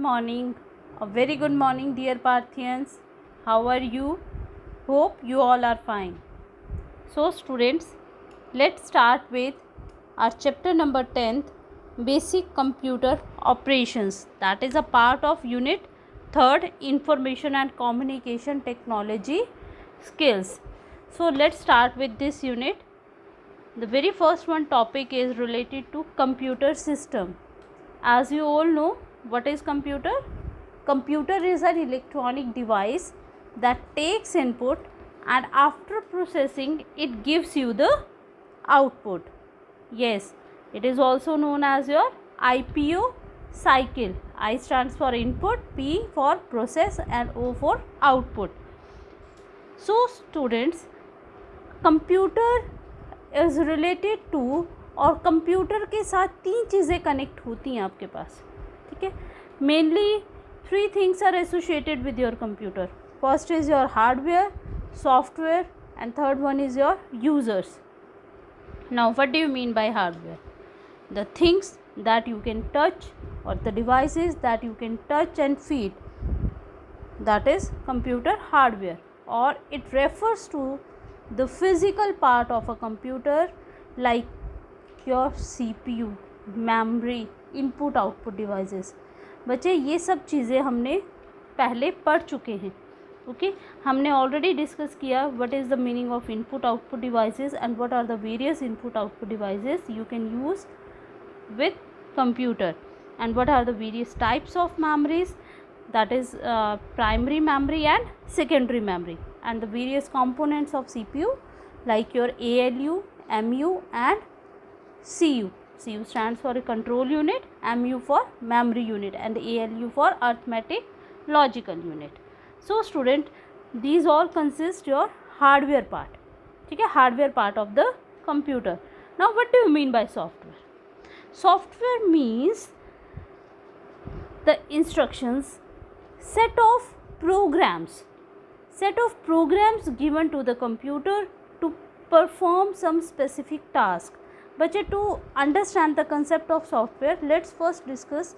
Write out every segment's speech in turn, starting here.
morning. A very good morning, dear Parthians. How are you? Hope you all are fine. So, students, let's start with our chapter number 10th, Basic Computer Operations. That is a part of Unit 3rd, Information and Communication Technology Skills. So, let's start with this unit. The very first one topic is related to computer system. As you all know, what is computer? Computer is an electronic device that takes input and after processing it gives you the output. Yes, it is also known as your IPO cycle. I stands for input, P for process and O for output. So students, computer is related to और computer के साथ 3 चीज़ें connect होती हैं आपके पास. ठीक है. Mainly 3 things are associated with your computer. First is your hardware, software and third one is your users. Now what do you mean by hardware? The things that you can touch और the devices that you can touch and feed, that is computer hardware, और it refers to the physical part of a computer like your CPU, memory, input output devices. बच्चे ये सब चीज़ें हमने पहले पढ़ चुके हैं. ओके, हमने ऑलरेडी डिस्कस किया what is the meaning of input output devices and what are the various input output devices you can use with computer and what are the various types of memories, that is primary memory and secondary memory, and the various components of CPU like your ALU, MU and CU. CU stands for a control unit, MU for memory unit and ALU for arithmetic logical unit. So student, these all consist your hardware part. ठीक है, hardware part of the computer. Now what do you mean by software? Software means the instructions, set of programs given to the computer to perform some specific task. But to understand the concept of software, let's first discuss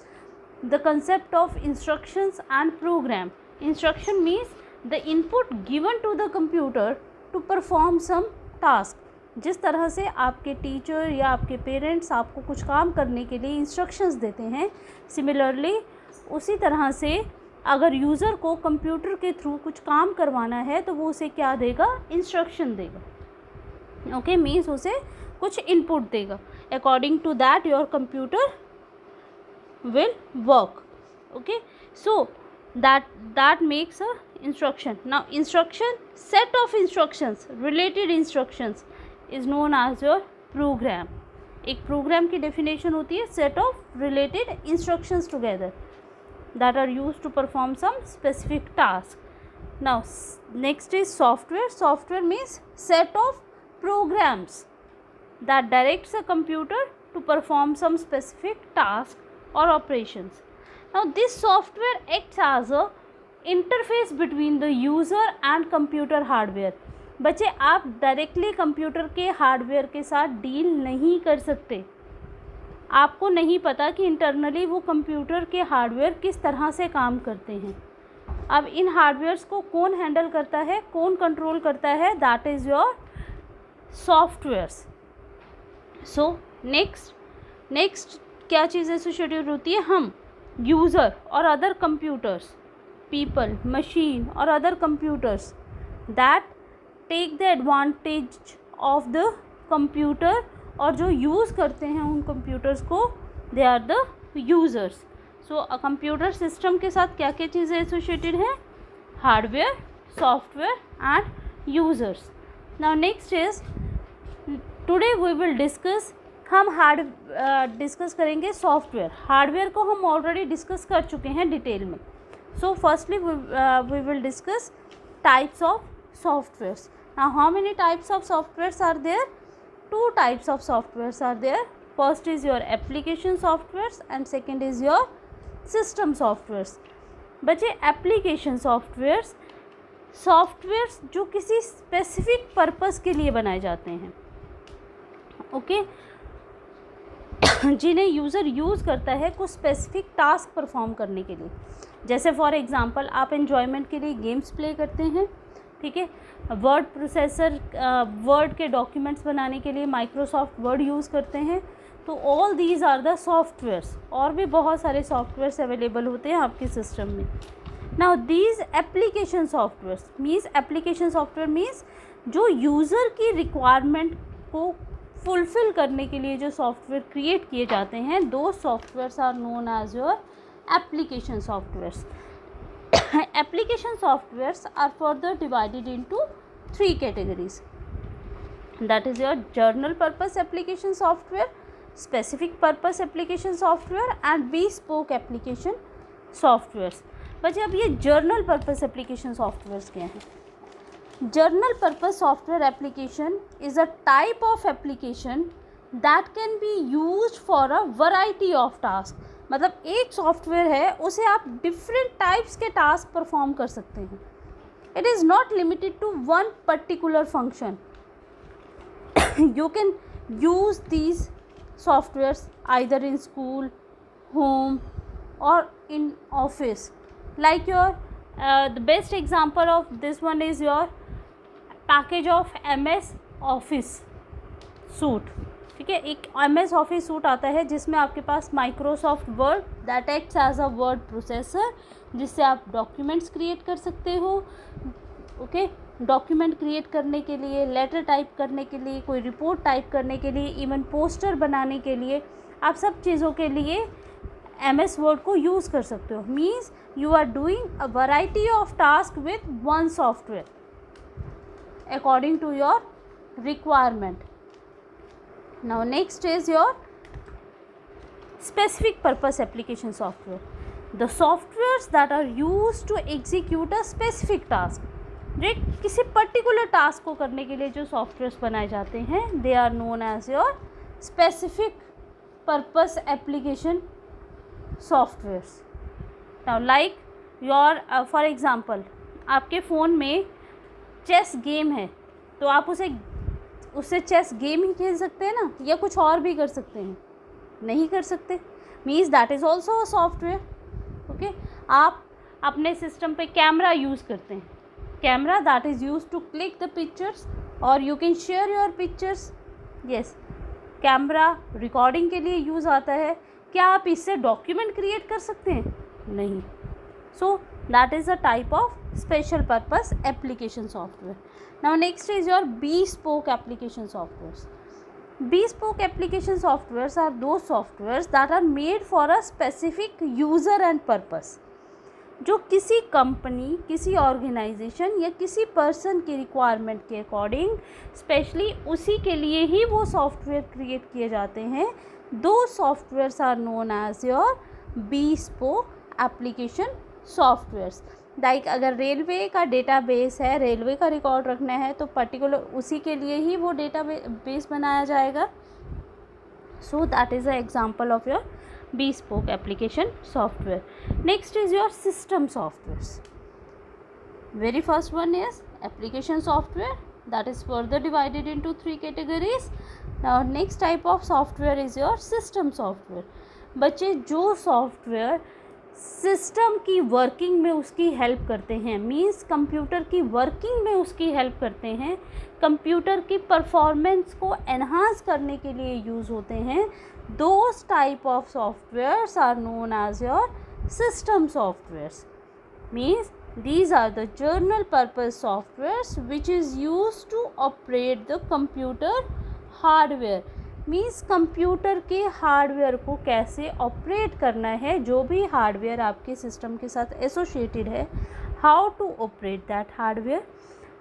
the concept of instructions and program. Instruction means the input given to the computer to perform some task. जिस तरह से आपके teacher या आपके parents आपको कुछ काम करने के लिए इंस्ट्रक्शंस देते हैं, सिमिलरली उसी तरह से अगर यूज़र को कंप्यूटर के थ्रू कुछ काम करवाना है तो वो उसे क्या देगा? इंस्ट्रक्शन देगा. ओके, मीन्स उसे कुछ इनपुट देगा. According to that your computer will work. Okay, so that makes a instruction. Now instruction, set of instructions, related instructions is known as your program. एक प्रोग्राम की डेफिनेशन होती है set of related instructions together that are used to perform some specific task. Now next is software. Software means set of programs that directs a computer to perform some specific task or operations. Now this software acts as a interface between the user and computer hardware. बच्चे, आप directly computer के hardware के साथ deal नहीं कर सकते. आपको नहीं पता कि इंटरनली वो कंप्यूटर के हार्डवेयर किस तरह से काम करते हैं. अब इन हार्डवेयर्स को कौन हैंडल करता है, कौन कंट्रोल करता है? That is your softwares. So next क्या चीज़ एसोसिएटेड होती है? हम यूज़र और अदर कंप्यूटर्स, पीपल, मशीन और other computers that take the advantage of the computer, और जो यूज़ करते हैं उन कंप्यूटर्स को, they are the users. So computer system के साथ क्या क्या चीज़ें एसोसिएटेड हैं? Hardware, software and users. Now next is today we will discuss, हम डिस्कस करेंगे सॉफ्टवेयर. हार्डवेयर को हम ऑलरेडी डिस्कस कर चुके हैं डिटेल में. So firstly we will discuss types of softwares. Now how many types of softwares are there? 2 types of softwares are there. First is your application softwares and second is your system softwares. बच्चे, application softwares जो किसी specific purpose के लिए बनाए जाते हैं. Okay, जिन्हें user use करता है कुछ स्पेसिफिक टास्क परफॉर्म करने के लिए। जैसे फॉर एग्ज़ाम्पल आप एन्जॉयमेंट के लिए गेम्स प्ले करते हैं, ठीक है। वर्ड प्रोसेसर वर्ड के डॉक्यूमेंट्स बनाने के लिए माइक्रोसॉफ्ट वर्ड यूज़ करते हैं। तो all these are the softwares, और भी बहुत सारे सॉफ्टवेयर्स अवेलेबल होते हैं आपके सिस्टम में। Now these application software means जो यूज़र की रिक्वायरमेंट को फुलफ़िल करने के लिए जो सॉफ्टवेयर क्रिएट किए जाते हैं, दो softwares are known as your application softwares. Application softwares are further divided into three categories. That is your general purpose application software, specific purpose application software and bespoke application softwares. बच्चे अब ये general purpose application softwares क्या हैं? General purpose software application is a type of application that can be used for a variety of task. मतलब एक software है, उसे आप डिफरेंट टाइप्स के टास्क परफॉर्म कर सकते हैं। It is not limited to one particular function. You can use these softwares either in school, home और in office. Like your the best example of this one is your package of MS office suit, ठीक है। एक MS office suit आता है जिसमें आपके पास Microsoft Word that acts as a word processor, जिससे आप डॉक्यूमेंट्स क्रिएट कर सकते हो, ओके। डॉक्यूमेंट क्रिएट करने के लिए, लेटर टाइप करने के लिए, कोई रिपोर्ट टाइप करने के लिए, इवन पोस्टर बनाने के लिए, आप सब चीज़ों के लिए MS वर्ड को यूज़ कर सकते हो। Means you are doing a variety of task with one software according to your requirement. Now next is your specific purpose application software, the softwares that are used to execute a specific task. जो किसी particular task को करने के लिए जो softwares बनाए जाते हैं, they are known as your specific purpose application softwares. Now like your for example आपके फ़ोन में चेस गेम है, तो आप उससे चेस गेम ही खेल सकते हैं ना, या कुछ और भी कर सकते हैं? नहीं कर सकते। Means that is also a software, okay. आप अपने सिस्टम पे कैमरा यूज़ करते हैं, camera that is use to click the pictures और you can share your pictures. Yes, camera recording के लिए यूज़ आता है। क्या आप इससे डॉक्यूमेंट क्रिएट कर सकते हैं? नहीं। सो that is a type of special purpose application software. Now next is your bespoke application softwares. Bespoke application softwares are those softwares that are made for a specific user and purpose. जो किसी company, किसी organisation या किसी person की requirement के according specially उसी के लिए ही वो सॉफ्टवेयर क्रिएट किए जाते हैं। दो softwares are known as your bespoke application softwares. लाइक अगर रेलवे का डेटाबेस है, रेलवे का रिकॉर्ड रखना है, तो पर्टिकुलर उसी के लिए ही वो डेटाबेस बनाया जाएगा। So that is a example of your bespoke application software. Next is your system softwares. Very first one is application software, that is further divided into three categories. Now next type of software is your system software. बच्चे जो software system की working में उसकी help करते हैं, means computer की working में उसकी हेल्प करते हैं, कंप्यूटर की परफॉर्मेंस को एनहांस करने के लिए यूज़ होते हैं, those type of softwares are known as your system softwares. Means these are the general purpose softwares which is used to operate the computer hardware. Means computer के hardware को कैसे operate करना है, जो भी हार्डवेयर आपके सिस्टम के साथ एसोसिएटेड है, how to operate that hardware,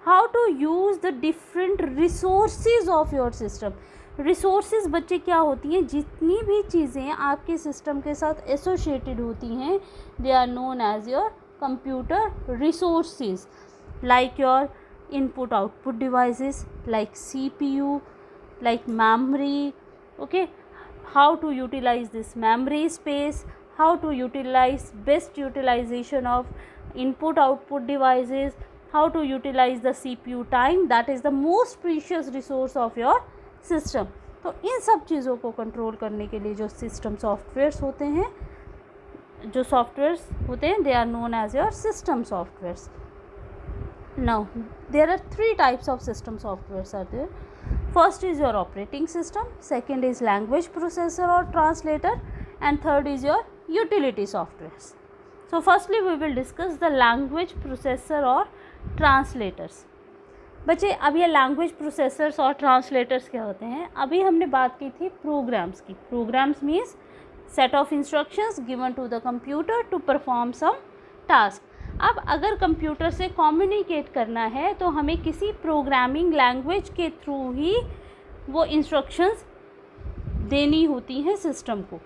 how to use the different resources of your system. Resources बच्चे क्या होती हैं? जितनी भी चीज़ें आपके सिस्टम के साथ एसोसिएटेड होती हैं, they are known as your computer resources. Like your input output devices, like CPU, like memory, okay, how to utilize this memory space, how to utilize best utilization of input output devices, how to utilize the CPU time, that is the most precious resource of your system. तो इन सब चीज़ों को control करने के लिए जो system softwares होते हैं, they are known as your system softwares. Now there are three types of system softwares are there. First is your operating system, second is language processor or translator, and third is your utility softwares. So firstly we will discuss the language processor or translators. बच्चे अब ये language processors और translators क्या होते हैं? अभी हमने बात की थी प्रोग्राम्स की. Programs means set of instructions given to the computer to perform some task. अब अगर कंप्यूटर से कम्युनिकेट करना है तो हमें किसी प्रोग्रामिंग लैंग्वेज के थ्रू ही वो इंस्ट्रक्शंस देनी होती हैं सिस्टम को,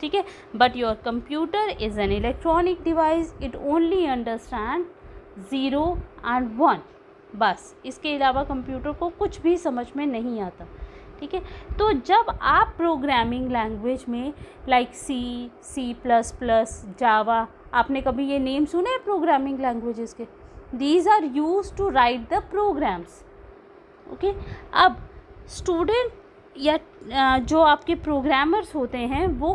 ठीक है. But your computer is an electronic device, it only understand 0 and 1. बस इसके अलावा कंप्यूटर को कुछ भी समझ में नहीं आता, ठीक है. तो जब आप प्रोग्रामिंग लैंग्वेज में लाइक C++, जावा, आपने कभी ये नेम सुने हैं प्रोग्रामिंग लैंग्वेजेस के? These are use to write the programs, okay. अब स्टूडेंट या जो आपके प्रोग्रामर्स होते हैं वो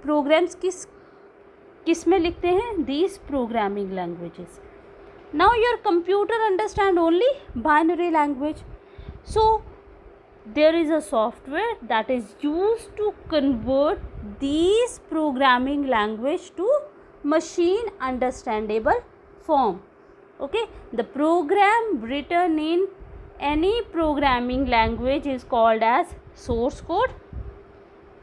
प्रोग्राम्स किस में लिखते हैं? These programming languages. Now your computer understand only binary language. So there is a software that is used to convert these programming language to machine understandable form, okay. The program written in any programming language is called as source code.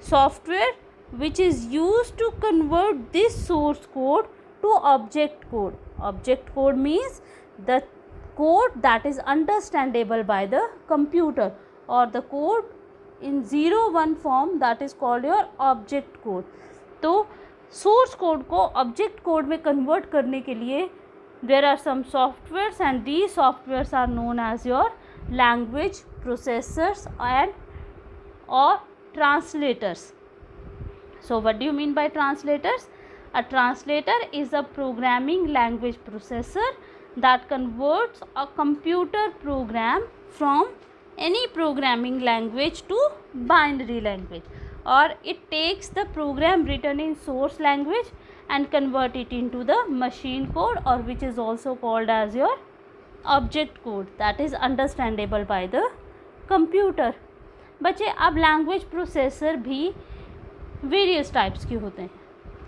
Software which is used to convert this source code to object code. Object code means the code that is understandable by the computer, or the code in 0-1 form, that is called your object code. तो source code को object code में convert करने के लिए there are some softwares and these softwares are known as your language processors and or translators. So what do you mean by translators? A translator is a programming language processor that converts a computer program from any programming language to binary language, or it takes the program written in source language and convert it into the machine code, or which is also called as your object code, that is understandable by the computer. बच्चे अब language processor भी various types के होते हैं,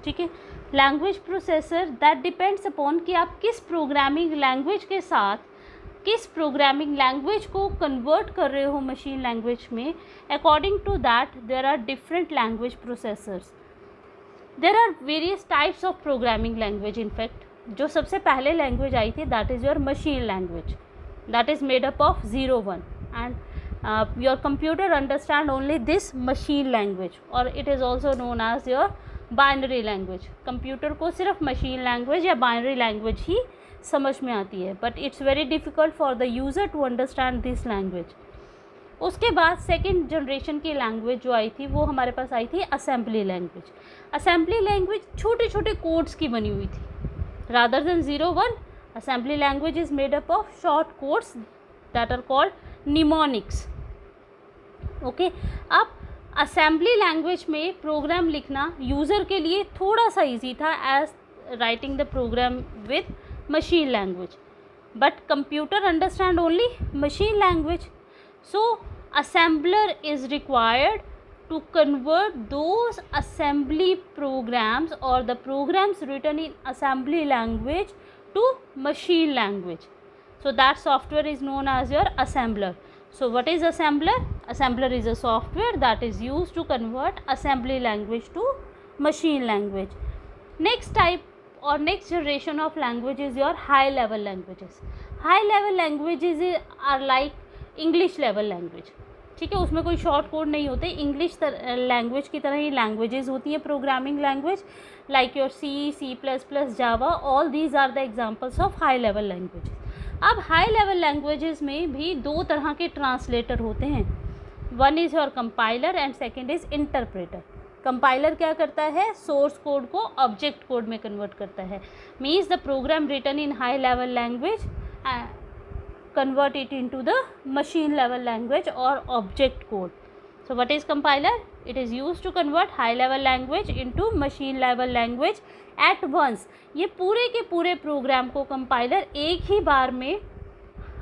ठीक है. Language processor that depends upon कि आप किस प्रोग्रामिंग लैंग्वेज के साथ किस प्रोग्रामिंग लैंग्वेज को कन्वर्ट कर रहे हो मशीन लैंग्वेज में. According to that there are different language processors. There are various types of programming language. In fact जो सबसे पहले लैंग्वेज आई थी that is your machine language, that is made up of 0-1 and your computer understand only this machine language, और it is also known as your binary language. Computer को सिर्फ machine language या binary language ही समझ में आती है, but it's very difficult for the user to understand this language. उसके बाद सेकेंड जनरेशन की लैंग्वेज जो आई थी वो हमारे पास आई थी असेंबली लैंग्वेज. असेंबली लैंग्वेज छोटे छोटे कोड्स की बनी हुई थी. Rather than 0-1, assembly language is made up of short codes that are called mnemonics, okay. अब असेंबली लैंग्वेज में प्रोग्राम लिखना यूज़र के लिए थोड़ा सा ईजी था as writing the program with machine language, but computer understand only machine language. So assembler is required to convert those assembly programs or the programs written in assembly language to machine language. So that software is known as your assembler. So what is assembler? Assembler is a software that is used to convert assembly language to machine language. Next type or next generation of language is your high level languages. High level languages are like English level language, ठीक है. उसमें कोई short code नहीं होते. English language की तरह ही languages होती है programming language, like your C++, Java, all these are the examples of high level languages. अब हाई लेवल लैंग्वेजेस में भी दो तरह के ट्रांसलेटर होते हैं. One is your compiler and second is interpreter. Compiler क्या करता है? सोर्स कोड को ऑब्जेक्ट कोड में कन्वर्ट करता है. Means the program written in high level language convert it into the machine level language और object code. So what is compiler? It is used to convert high level language into machine level language at once. ये पूरे के पूरे programme को compiler एक ही बार में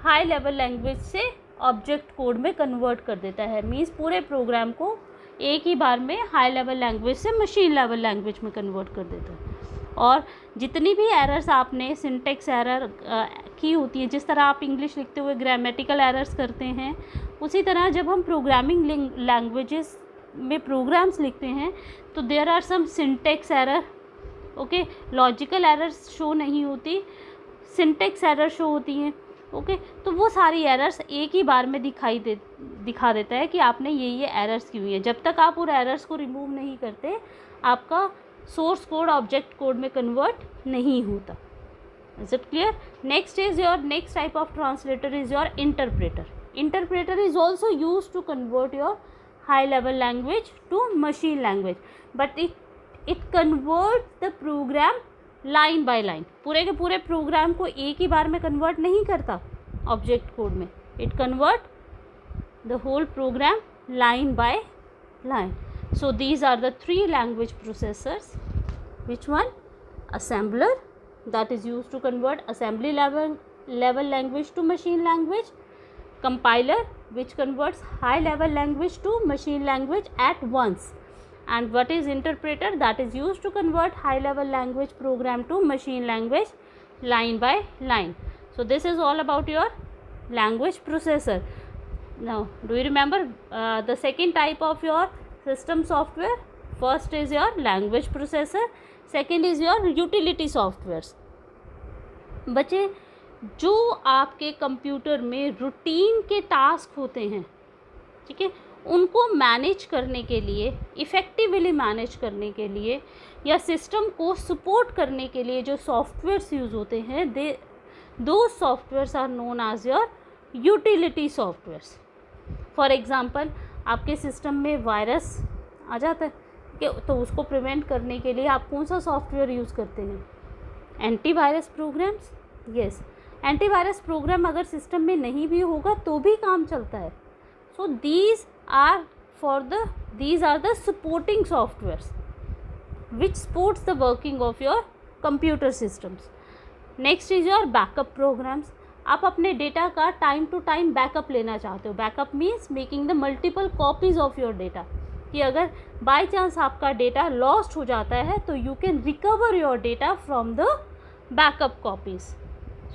high level language से object code में कन्वर्ट कर देता है. मीन्स पूरे प्रोग्राम को एक ही बार में हाई लेवल लैंग्वेज से मशीन लेवल लैंग्वेज में कन्वर्ट कर देता है. और जितनी भी एरर्स आपने सिंटेक्स एरर की होती है, जिस तरह आप इंग्लिश लिखते हुए ग्रामेटिकल एरर्स करते हैं, उसी तरह जब हम प्रोग्रामिंग लैंग्वेजेस में प्रोग्राम्स लिखते हैं तो there are some syntax error. Okay, logical errors show नहीं होती, सिंटेक्स एरर शो होती हैं. ओके, तो वो सारी एरर्स एक ही बार में दिखा देता है कि आपने ये एरर्स की हुई है. जब तक आप उन एरर्स को रिमूव नहीं करते आपका सोर्स कोड ऑब्जेक्ट कोड में कन्वर्ट नहीं होता. Is it clear? Next is your next type of translator is your interpreter. Interpreter is also use to convert your high level language to machine language, but it convert the program line by line. पूरे के पूरे programme को एक ही बार में convert नहीं करता object code में. It convert the whole program line by line. So these are the three language processors. Which one? Assembler, that is used to convert assembly level language to machine language. Compiler, which converts high level language to machine language at once. And what is interpreter? That is used to convert high level language program to machine language line by line. So this is all about your language processor. Now do you remember the second type of your system software? First is your language processor, second is your utility softwares. बच्चे, जो आपके computer में routine के task होते हैं, ठीक है, उनको मैनेज करने के लिए, इफ़ेक्टिवली मैनेज करने के लिए या सिस्टम को सपोर्ट करने के लिए जो सॉफ्टवेयर्स यूज़ होते हैं, दो softwares are known as your utility softwares. For example, आपके सिस्टम में वायरस आ जाता है कि तो उसको प्रिवेंट करने के लिए आप कौन सा सॉफ्टवेयर यूज़ करते हैं? Antivirus programs. Yes, antivirus program अगर सिस्टम में नहीं भी होगा तो भी काम चलता है. So these are the supporting softwares which supports the working of your computer systems. Next is your backup programs. आप अपने डेटा का टाइम टू टाइम बैकअप लेना चाहते हो. Backup means making the multiple copies of your data, कि अगर by chance आपका data lost हो जाता है तो you can recover your data from the backup copies.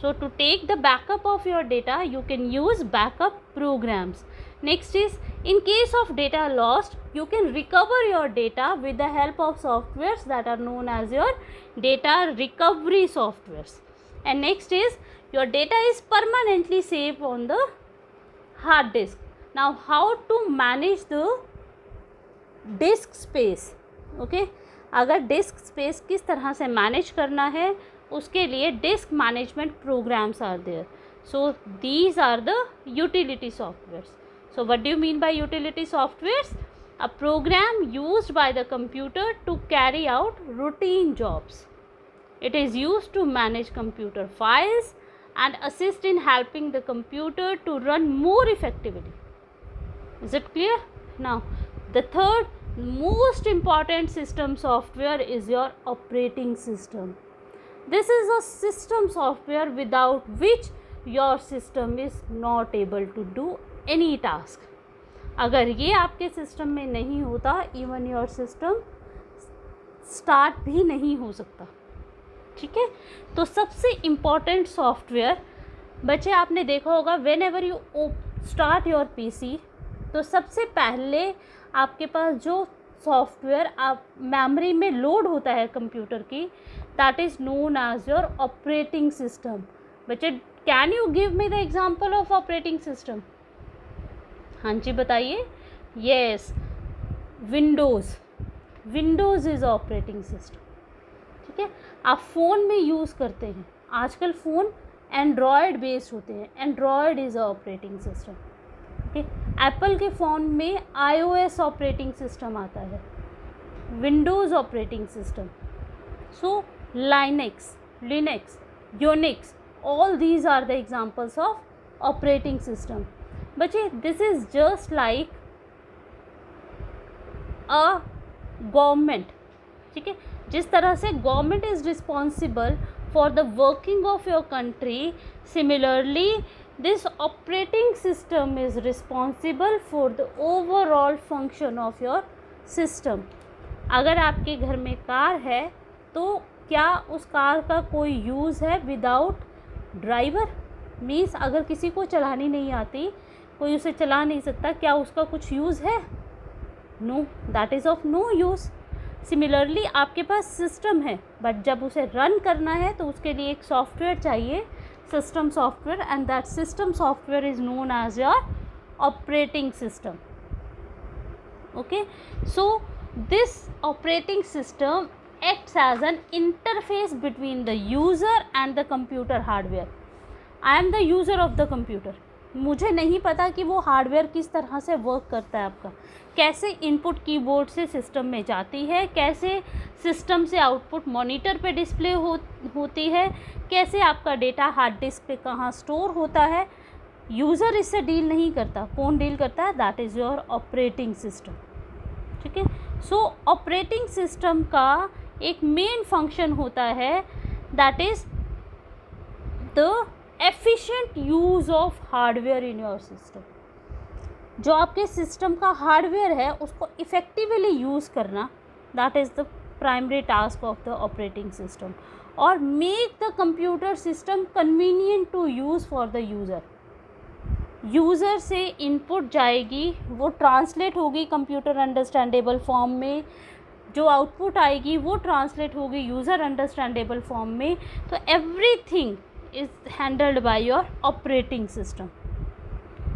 So to take the backup of your data you can use backup programs. Next is, in case of data lost, you can recover your data with the help of softwares that are known as your data recovery softwares. And next is, your data is permanently saved on the hard disk. Now how to manage the disk space? Okay, अगर disk space किस तरह से manage करना है, उसके लिए disk management programs are there. So these are the utility softwares. So what do you mean by utility softwares? A program used by the computer to carry out routine jobs. It is used to manage computer files and assist in helping the computer to run more effectively. Is it clear? Now, the third most important system software is your operating system. This is a system software without which your system is not able to do any task. अगर ये आपके system में नहीं होता, even your system start भी नहीं हो सकता. ठीक है, तो सबसे इम्पॉर्टेंट सॉफ्टवेयर, बच्चे आपने देखा होगा, when ever you start your PC, तो सबसे पहले आपके पास जो सॉफ्टवेयर आप मेमोरी में लोड होता है कंप्यूटर की, that is known as your operating system. बच्चे, can you give me the example of operating system? हाँ जी, बताइए. Yes, Windows is operating system. ठीक है, आप फ़ोन में यूज़ करते हैं. आजकल फ़ोन एंड्रॉयड बेस्ड होते हैं. Android is operating system. ठीक है, एप्पल के फ़ोन में iOS ऑपरेटिंग सिस्टम आता है, Windows operating system. So Linux, Unix, all these are the examples of operating system. बच्चे, this is just like a government, ठीक है, जिस तरह से government is responsible for the working of your country, similarly this operating system is responsible for the overall function of your system. अगर आपके घर में कार है तो क्या उस कार का कोई यूज़ है विदाउट ड्राइवर? मीन्स अगर किसी को चलानी नहीं आती, कोई उसे चला नहीं सकता, क्या उसका कुछ यूज़ है? No, that is of no use. Similarly आपके पास सिस्टम है, बट जब उसे रन करना है तो उसके लिए एक सॉफ्टवेयर चाहिए, system software, and that system software is known as your operating system. Okay, so this operating system acts as an interface between the user and the computer hardware. I am the user of the computer. मुझे नहीं पता कि वो hardware किस तरह से work करता है, आपका कैसे इनपुट कीबोर्ड से सिस्टम में जाती है, कैसे सिस्टम से आउटपुट मॉनिटर पे डिस्प्ले होती है, कैसे आपका डेटा हार्ड डिस्क पे कहाँ स्टोर होता है। यूज़र इससे डील नहीं करता, कौन डील करता है? That is your operating system, ठीक है। सो ऑपरेटिंग सिस्टम का एक मेन फंक्शन होता है, that is the efficient use of hardware in your system. जो आपके सिस्टम का हार्डवेयर है उसको इफ़ेक्टिवली यूज़ करना, that is the primary task of the operating system, और make the computer system convenient to use for the user. User से input जाएगी, वो ट्रांसलेट होगी कंप्यूटर अंडरस्टैंडेबल फॉर्म में, जो आउटपुट आएगी वो ट्रांसलेट होगी यूज़र अंडरस्टैंडेबल फॉर्म में। तो everything is handled by your operating system.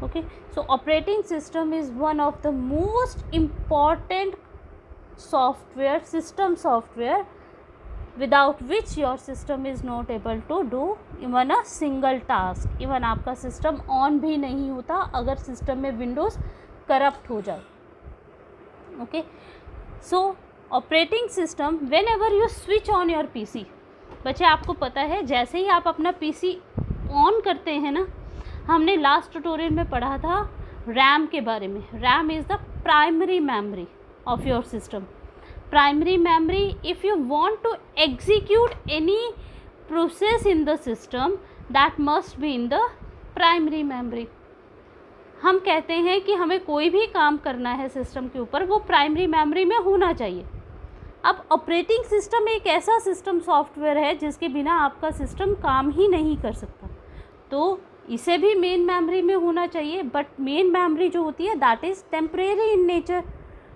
Okay, so operating system is one of the most important software, system software, without which your system is not able to do even a single task। Even आपका system on भी नहीं होता अगर system में Windows corrupt हो जाए। Okay, so operating system when ever you switch on your PC, बच्चे आपको पता है जैसे ही आप अपना पीसी ऑन करते हैं ना, हमने लास्ट ट्यूटोरियल में पढ़ा था रैम के बारे में। RAM is the primary memory of your system. Primary memory, if you want to execute any process in the system, that must be in the primary memory। हम कहते हैं कि हमें कोई भी काम करना है सिस्टम के ऊपर, वो प्राइमरी मेमोरी में होना चाहिए। अब ऑपरेटिंग सिस्टम एक ऐसा सिस्टम सॉफ्टवेयर है जिसके बिना आपका सिस्टम काम ही नहीं कर सकता, तो इसे भी मेन मेमोरी में होना चाहिए। बट मेन मेमोरी जो होती है that is temporary in nature,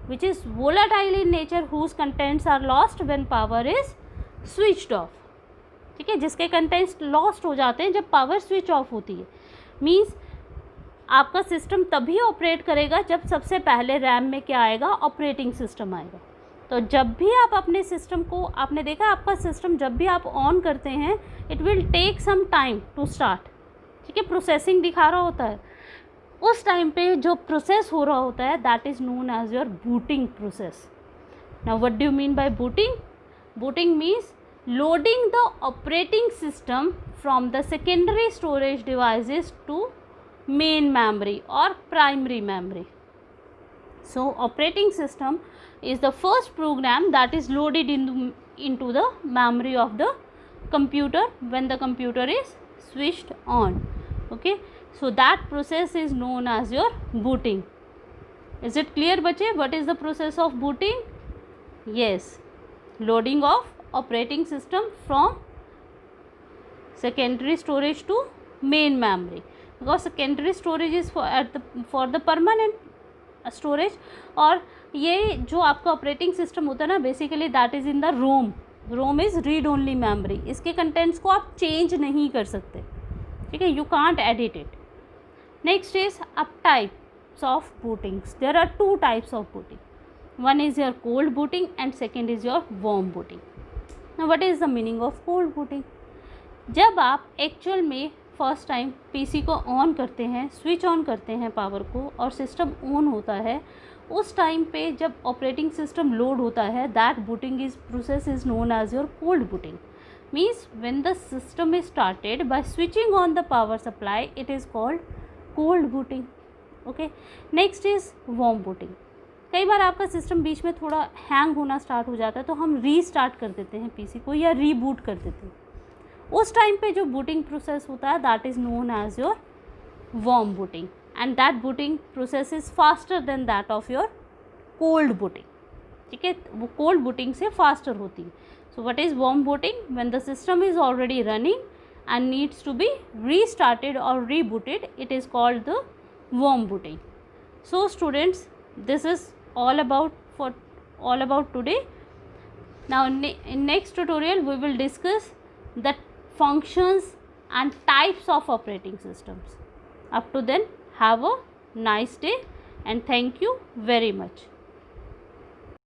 which is volatile in nature, whose contents are lost when power is switched off। ठीक है, जिसके कंटेंट्स लॉस्ट हो जाते हैं जब पावर स्विच ऑफ होती है। मीन्स आपका सिस्टम तभी ऑपरेट करेगा जब सबसे पहले रैम में क्या आएगा? ऑपरेटिंग सिस्टम आएगा। तो जब भी आप अपने सिस्टम को, आपने देखा आपका सिस्टम जब भी आप ऑन करते हैं it will take some time to start, ठीक है, प्रोसेसिंग दिखा रहा होता है। उस टाइम पे जो प्रोसेस हो रहा होता है that is known as your booting process. Now what do you mean by booting? Booting means loading the operating system from the secondary storage devices to main memory और primary memory. So operating system is the first program that is loaded into the memory of the computer when the computer is switched on। Okay, so that process is known as your booting। Is it clear बच्चे? What is the process of booting? Yes, loading of operating system from secondary storage to main memory, because secondary storage is for the permanent storage, और ये जो आपका operating system होता है ना basically that is in the ROM. ROM is read only memory, इसके contents को आप चेंज नहीं कर सकते, ठीक है, you can't edit it. Next is अब types of bootings. There are two types of booting, one is your cold booting and second is your warm booting. Now what is the meaning of cold booting? जब आप actual में first time PC को on करते हैं, switch on करते हैं power को और सिस्टम ऑन होता है, उस टाइम पे जब ऑपरेटिंग सिस्टम लोड होता है that booting is process is known as your cold booting. Means when the system is started by switching on the power supply it is called cold booting. Okay, next is warm booting. कई बार आपका system बीच में थोड़ा hang होना start हो जाता है तो हम रीस्टार्ट कर देते हैं पीसी को या रीबूट कर देते हैं। उस टाइम पे जो बूटिंग प्रोसेस होता है that is known as your warm booting, and that booting process is faster than that of your cold booting. ठीक है, वो कोल्ड बूटिंग से फास्टर होती है। So what is warm booting? When the system is already running and needs to be restarted or rebooted, it is called the warm booting. So students, this is all about today. Now in next tutorial we will discuss the functions and types of operating systems. Up to then, have a nice day and thank you very much.